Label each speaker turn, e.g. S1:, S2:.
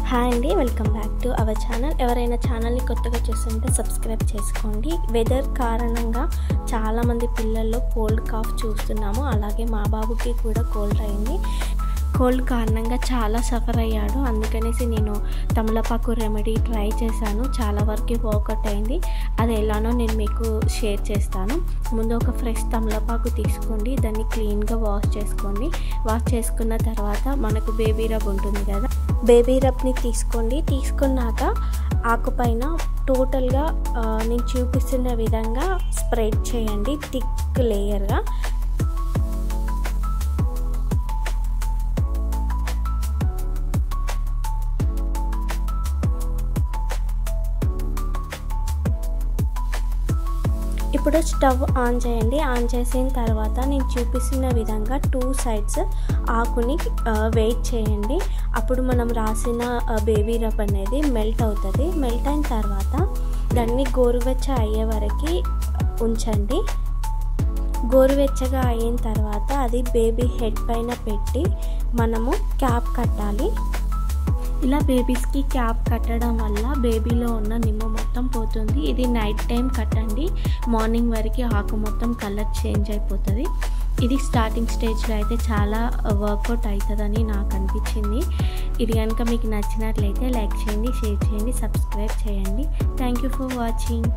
S1: Hi అండి, welcome back to our channel. ఎవరైనా ఛానల్ని కొత్తగా చూస్తుంటే సబ్స్క్రైబ్ చేసుకోండి. వెదర్ కారణంగా చాలామంది పిల్లల్లో కోల్డ్ కాఫ్ చూస్తున్నాము. అలాగే మా బాబుకి కూడా కోల్డ్ అయింది. కోల్డ్ కారణంగా చాలా సఫర్ అయ్యాడు. అందుకనేసి నేను తమలపాకు రెమెడీ ట్రై చేశాను. చాలా వరకు వర్కౌట్ అయింది. అది ఎలానో నేను మీకు షేర్ చేస్తాను. ముందు ఒక ఫ్రెష్ తమలపాకు తీసుకోండి. దాన్ని క్లీన్గా వాష్ చేసుకోండి. వాష్ చేసుకున్న తర్వాత మనకు బేబీ రబ్ ఉంటుంది కదా, బేబీ రబ్ని తీసుకోండి. తీసుకున్నాక ఆకుపైన టోటల్గా నేను చూపిస్తున్న విధంగా స్ప్రెడ్ చేయండి థిక్ లేయర్గా. ఇప్పుడు స్టవ్ ఆన్ చేయండి. ఆన్ చేసిన తర్వాత నేను చూపిస్తున్న విధంగా 2 సైడ్స్ ఆకుని వెయిట్ చేయండి. అప్పుడు మనం రాసిన బేబీ రబ్ అనేది మెల్ట్ అవుతుంది. మెల్ట్ అయిన తర్వాత దాన్ని గోరువెచ్చ అయ్యే వరకు ఉంచండి. గోరువెచ్చగా అయిన తర్వాత అది బేబీ హెడ్ పైన పెట్టి మనము క్యాప్ కట్టాలి. ఇలా బేబీస్కి క్యాప్ కట్టడం వల్ల బేబీలో ఉన్న నిమ్మ మొత్తం పోతుంది. ఇది నైట్ టైం కట్టండి. మార్నింగ్ వరకు ఆకు మొత్తం కలర్ చేంజ్ అయిపోతుంది. ఇది స్టార్టింగ్ స్టేజ్లో అయితే చాలా వర్కౌట్ అవుతుందని నాకు అనిపించింది. ఇది కనుక మీకు నచ్చినట్లయితే లైక్ చేయండి, షేర్ చేయండి, సబ్స్క్రైబ్ చేయండి. Thank you for watching.